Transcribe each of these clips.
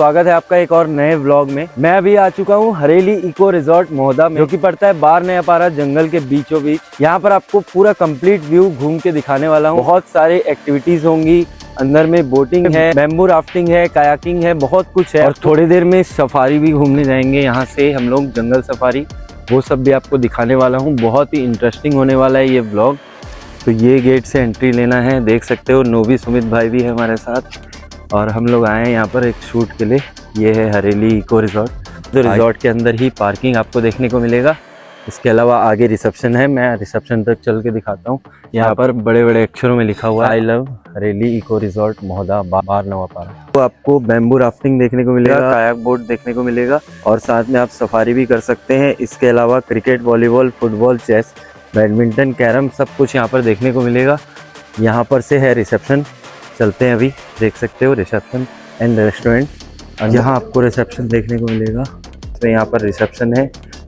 स्वागत है आपका एक और नए व्लॉग में। मैं अभी आ चुका हूँ हरेली इको रिजॉर्ट मोहदा में, जो कि पड़ता है बार नयापारा जंगल के बीचों बीच। यहाँ पर आपको पूरा कंप्लीट व्यू घूम के दिखाने वाला हूँ। बहुत सारे एक्टिविटीज होंगी, अंदर में बोटिंग है, बैम्बू राफ्टिंग है, कायाकिंग है, बहुत कुछ है। और थोड़ी देर में सफारी भी घूमने जाएंगे यहाँ से हम लोग, जंगल सफारी, वो सब भी आपको दिखाने वाला हूँ। बहुत ही इंटरेस्टिंग होने वाला है ये व्लॉग। तो ये गेट से एंट्री लेना है, देख सकते हो। नोवी सुमित भाई भी है हमारे साथ और हम लोग आए हैं यहाँ पर एक शूट के लिए। ये है हरेली इको रिजॉर्ट। तो रिजॉर्ट के अंदर ही पार्किंग आपको देखने को मिलेगा। इसके अलावा आगे रिसेप्शन है, मैं रिसेप्शन तक चल के दिखाता हूँ। यहाँ पर बड़े बड़े अक्षरों में लिखा हुआ है I love Hareli eco resort Mohda Bar Nayapara. तो आपको बैम्बू राफ्टिंग देखने को मिलेगा, कायाक बोट देखने को मिलेगा और साथ में आप सफारी भी कर सकते हैं। इसके अलावा cricket, volleyball, football, chess, badminton, carrom, सब कुछ यहाँ पर देखने को मिलेगा। यहाँ पर से है रिसेप्शन, चलते हैं अभी। देख सकते हो रिसेप्शन एंड रेस्टोरेंट, और यहाँ आपको रिसेप्शन देखने को मिलेगा। तो यहाँ पर रिसेप्शन है,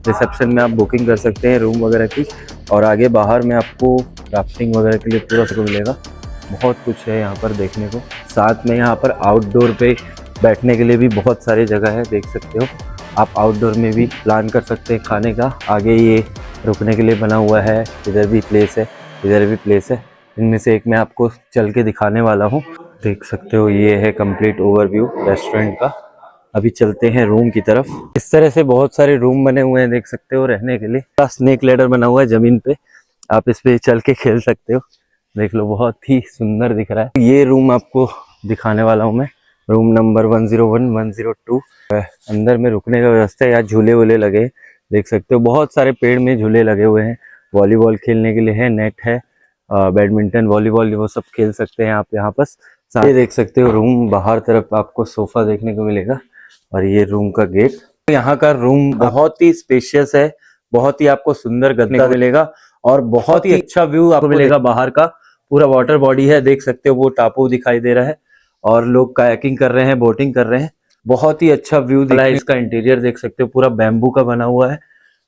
रिसेप्शन में आप बुकिंग कर सकते हैं रूम वगैरह की। और आगे बाहर में आपको राफ्टिंग वगैरह के लिए पूरा को मिलेगा। बहुत कुछ है यहाँ पर देखने को। साथ में यहाँ पर आउटडोर पे बैठने के लिए भी बहुत सारी जगह है, देख सकते हो। आप आउटडोर में भी प्लान कर सकते हैं खाने का। आगे ये रुकने के लिए बना हुआ है, इधर भी प्लेस है, इधर भी प्लेस है। इनमें से एक मैं आपको चल के दिखाने वाला हूँ। देख सकते हो ये है कंप्लीट ओवरव्यू रेस्टोरेंट का। अभी चलते हैं रूम की तरफ। इस तरह से बहुत सारे रूम बने हुए हैं, देख सकते हो, रहने के लिए। स्नेक लैडर बना हुआ है जमीन पे, आप इस पे चल के खेल सकते हो। देख लो, बहुत ही सुंदर दिख रहा है। ये रूम आपको दिखाने वाला हूँ मैं, रूम नंबर 101, 102। अंदर में रुकने का व्यवस्था है, यहाँ झूले वूले लगे, देख सकते हो। बहुत सारे पेड़ में झूले लगे हुए हैं, वॉलीबॉल खेलने के लिए है, नेट है, बैडमिंटन, वॉलीबॉल, वो सब खेल सकते हैं आप यहाँ पर। ये देख सकते हो रूम, बाहर तरफ आपको सोफा देखने को मिलेगा और ये रूम का गेट। यहाँ का रूम बहुत ही स्पेशियस है, बहुत ही आपको सुंदर गद्दा मिलेगा और बहुत ही अच्छा व्यू आपको मिलेगा बाहर का। पूरा वाटर बॉडी है, देख सकते हो, वो टापू दिखाई दे रहा है और लोग कायाकिंग कर रहे हैं, बोटिंग कर रहे हैं। बहुत ही अच्छा व्यू दिख रहा है। इसका इंटीरियर देख सकते हो, पूरा बैम्बू का बना हुआ है।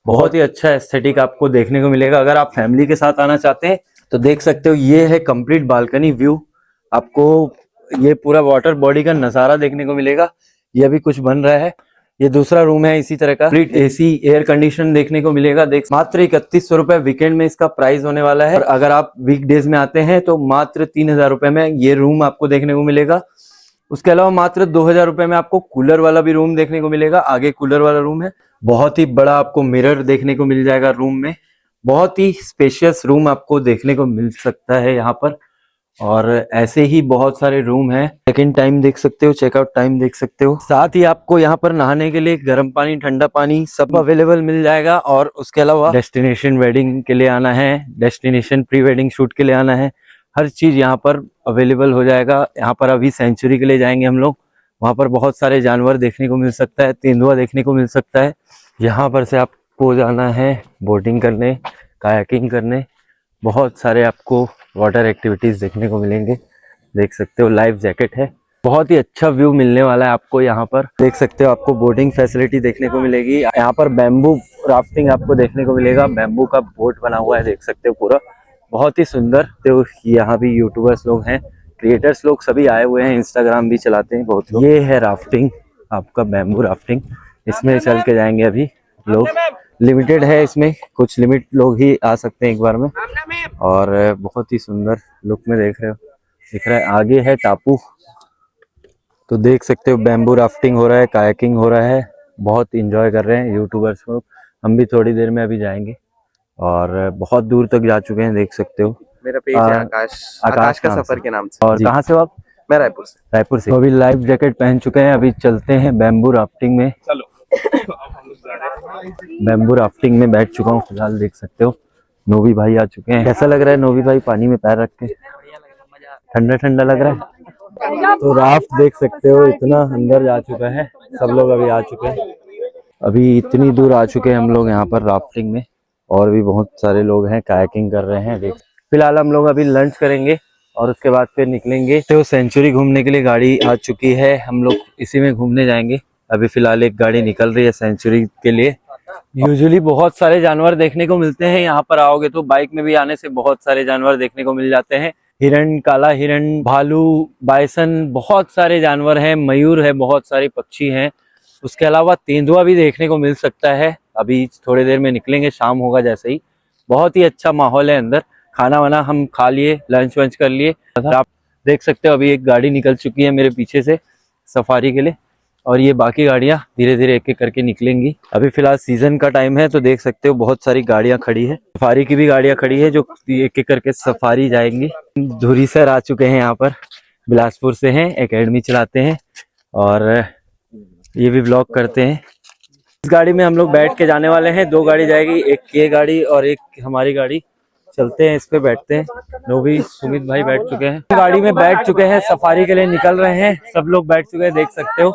बहुत ही अच्छा एस्थेटिक आपको देखने को मिलेगा। अगर आप फैमिली के साथ आना चाहते हैं तो देख सकते हो, ये है कंप्लीट बालकनी व्यू। आपको ये पूरा वाटर बॉडी का नजारा देखने को मिलेगा। ये अभी कुछ बन रहा है। ये दूसरा रूम है इसी तरह का, कंप्लीट एसी, एयर कंडीशन देखने को मिलेगा। देख, मात्र 3100 रुपए वीकेंड में इसका प्राइस होने वाला है। और अगर आप वीकडेज में आते हैं तो मात्र 3000 रुपए में ये रूम आपको देखने को मिलेगा। उसके अलावा मात्र 2000 रुपए में आपको कूलर वाला भी रूम देखने को मिलेगा। आगे कूलर वाला रूम है, बहुत ही बड़ा आपको मिरर देखने को मिल जाएगा रूम में। बहुत ही स्पेशियस रूम आपको देखने को मिल सकता है यहाँ पर। और ऐसे ही बहुत सारे रूम हैं। चेक इन टाइम देख सकते हो, चेकआउट टाइम देख सकते हो। साथ ही आपको यहाँ पर नहाने के लिए गर्म पानी, ठंडा पानी सब अवेलेबल मिल जाएगा। और उसके अलावा डेस्टिनेशन वेडिंग के लिए आना है, डेस्टिनेशन प्री वेडिंग शूट के लिए आना है, हर चीज यहाँ पर अवेलेबल हो जाएगा। यहाँ पर अभी सेंचुरी के लिए जाएंगे हम लोग, वहाँ पर बहुत सारे जानवर देखने को मिल सकता है, तेंदुआ देखने को मिल सकता है। यहाँ पर से आपको जाना है बोटिंग करने, कायाकिंग करने, बहुत सारे आपको वाटर एक्टिविटीज देखने को मिलेंगे। देख सकते हो लाइफ जैकेट है। बहुत ही अच्छा व्यू मिलने वाला है आपको यहाँ पर। देख सकते हो, आपको बोटिंग फैसिलिटी देखने को मिलेगी। यहाँ पर बैम्बू राफ्टिंग आपको देखने को मिलेगा। बैम्बू का बोट बना हुआ है, देख सकते हो, पूरा बहुत ही सुंदर। तो यहाँ भी यूट्यूबर्स लोग हैं, क्रिएटर्स लोग सभी आए हुए हैं, इंस्टाग्राम भी चलाते हैं बहुत लोग। ये है राफ्टिंग, आपका बैम्बू राफ्टिंग, इसमें चल के जाएंगे अभी लोग। लिमिटेड है, इसमें कुछ लिमिट लोग ही आ सकते हैं एक बार में। और बहुत ही सुंदर लुक में देख रहे हो, दिख रहा है। आगे है टापू, तो देख सकते हो बैम्बू राफ्टिंग हो रहा है, कायाकिंग हो रहा है। बहुत इंजॉय कर रहे हैं यूट्यूबर्स लोग। हम भी थोड़ी देर में अभी जाएंगे और बहुत दूर तक जा चुके हैं, देख सकते हो। मेरा पेज है आकाश का सफर के नाम से। और कहाँ से हो आप? मैं रायपुर से। रायपुर से। तो अभी लाइफ जैकेट पहन चुके हैं, अभी चलते हैं बैम्बू राफ्टिंग में। चलो। बैम्बू राफ्टिंग में बैठ चुका हूँ फिलहाल, देख सकते हो। नोवी भाई आ चुके हैं। कैसा लग रहा है नोवी भाई, पानी में पैर रख के? ठंडा ठंडा लग रहा है। तो राफ्ट देख सकते हो, इतना अंदर जा चुका है। सब लोग अभी आ चुके हैं, अभी इतनी दूर आ चुके हैं हम लोग यहाँ पर राफ्टिंग में। और भी बहुत सारे लोग हैं, कायाकिंग कर रहे हैं। देख, फिलहाल हम लोग अभी लंच करेंगे और उसके बाद फिर निकलेंगे। तो सेंचुरी घूमने के लिए गाड़ी आ चुकी है, हम लोग इसी में घूमने जाएंगे। अभी फिलहाल एक गाड़ी निकल रही है सेंचुरी के लिए। यूजुअली बहुत सारे जानवर देखने को मिलते हैं, यहाँ पर आओगे तो बाइक में भी आने से बहुत सारे जानवर देखने को मिल जाते हैं। हिरण, काला हिरण, भालू, बाइसन, बहुत सारे जानवर हैं, मयूर है, बहुत सारे पक्षी हैं। उसके अलावा तेंदुआ भी देखने को मिल सकता है। अभी थोड़ी देर में निकलेंगे, शाम होगा जैसे ही। बहुत ही अच्छा माहौल है अंदर। खाना वाना हम खा लिए, लंच वंच कर लिए। आप देख सकते हो अभी एक गाड़ी निकल चुकी है मेरे पीछे से सफारी के लिए, और ये बाकी गाड़ियां धीरे धीरे एक एक करके निकलेंगी। अभी फिलहाल सीजन का टाइम है तो देख सकते हो बहुत सारी गाड़ियां खड़ी है। सफारी की भी गाड़ियां खड़ी है जो एक एक करके सफारी जाएंगी। धुरी सर आ चुके हैं यहाँ पर, बिलासपुर से हैं, एकेडमी चलाते हैं और ये भी ब्लॉग करते हैं। इस गाड़ी में हम लोग बैठ के जाने वाले हैं। 2 गाड़ी जाएगी, एक ये गाड़ी और एक हमारी गाड़ी। चलते हैं, इस पे बैठते हैं। नोभी, सुमित भाई बैठ चुके हैं, गाड़ी में बैठ चुके हैं, सफारी के लिए निकल रहे हैं। सब लोग बैठ चुके हैं, देख सकते हो।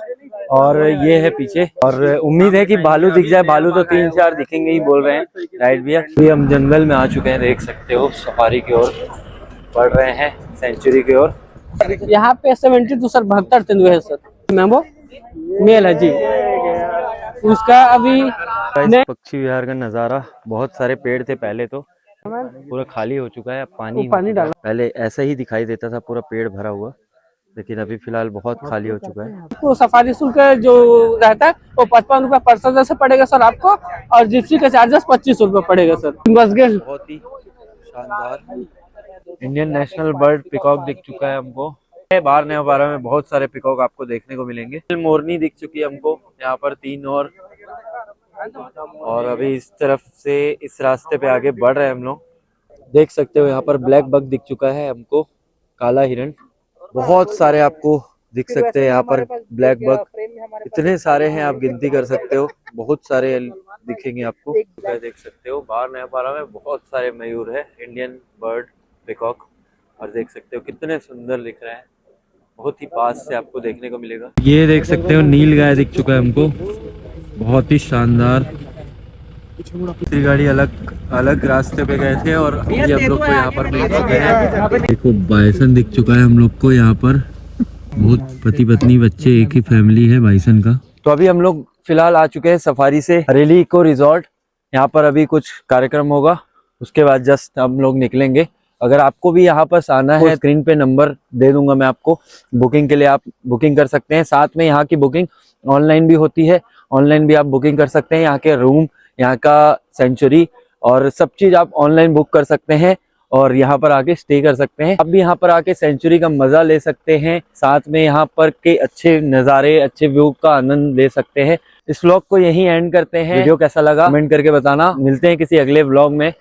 और ये है पीछे, और उम्मीद है कि भालू दिख जाए। भालू तो 3-4 दिखेंगे ही बोल रहे हैं, राइट भैया। अभी हम जंगल में आ चुके हैं, देख सकते हो। सफारी की ओर बढ़ रहे हैं, सेंचुरी की ओर। यहाँ पे 72 सर 72 तेंदुए है सर। मैंगो मेल है जी। उसका अभी पक्षी विहार का नज़ारा, बहुत सारे पेड़ थे पहले, तो पूरा खाली हो चुका है। अब पानी डाला। पहले ऐसा ही दिखाई देता था, पूरा पेड़ भरा हुआ, लेकिन अभी फिलहाल बहुत खाली हो चुका है। तो सफारी शुल्क जो रहता है वो 55 रुपए पर सदस्य से पड़ेगा सर आपको, और जिप्सी का चार्जेस 25 रुपए पड़ेगा सर। बस गए। बहुत ही शानदार इंडियन नेशनल बर्ड पिकॉक दिख चुका है हमको। बार नेपारा में बहुत सारे पिकॉक आपको देखने को मिलेंगे। मोरनी दिख चुकी है हमको यहाँ पर 3, और अभी इस तरफ से इस रास्ते पे आगे बढ़ रहे हैं हम लोग। देख सकते हो यहाँ पर ब्लैक बग दिख चुका है हमको, काला हिरण, बहुत सारे आपको दिख सकते हैं यहाँ पर। ब्लैक बग इतने सारे हैं, आप गिनती कर सकते हो, बहुत सारे दिखेंगे आपको। देख सकते हो बार नेपारा में बहुत सारे मयूर है, इंडियन बर्ड पिकॉक, और देख सकते हो कितने सुंदर दिख रहे हैं। बहुत ही पास से आपको देखने को मिलेगा। ये देख सकते हो नील गाय दिख चुका है हमको, बहुत ही शानदार। दूसरी गाड़ी अलग रास्ते पे गए थे और अभी हम लोग को यहाँ पर मिल चुके हैं। देखो बाइसन दिख चुका है हम लोग को यहाँ पर, बहुत पति पत्नी बच्चे एक ही फैमिली है बाइसन का। तो अभी हम लोग फिलहाल आ चुके हैं सफारी से हरेली इको रिजॉर्ट। यहाँ पर अभी कुछ कार्यक्रम होगा, उसके बाद जस्ट हम लोग निकलेंगे। अगर आपको भी यहाँ पर आना है, स्क्रीन पे नंबर दे दूंगा मैं आपको, बुकिंग के लिए आप बुकिंग कर सकते हैं। साथ में यहाँ की बुकिंग ऑनलाइन भी होती है, ऑनलाइन भी आप बुकिंग कर सकते हैं। यहाँ के रूम, यहाँ का सेंचुरी और सब चीज आप ऑनलाइन बुक कर सकते हैं और यहाँ पर आके स्टे कर सकते हैं। आप भी यहाँ पर आके सेंचुरी का मजा ले सकते हैं, साथ में यहाँ पर के अच्छे नज़ारे, अच्छे व्यू का आनंद ले सकते हैं। इस व्लॉग को यहीं एंड करते हैं। वीडियो कैसा लगा कमेंट करके बताना। मिलते हैं किसी अगले व्लॉग में।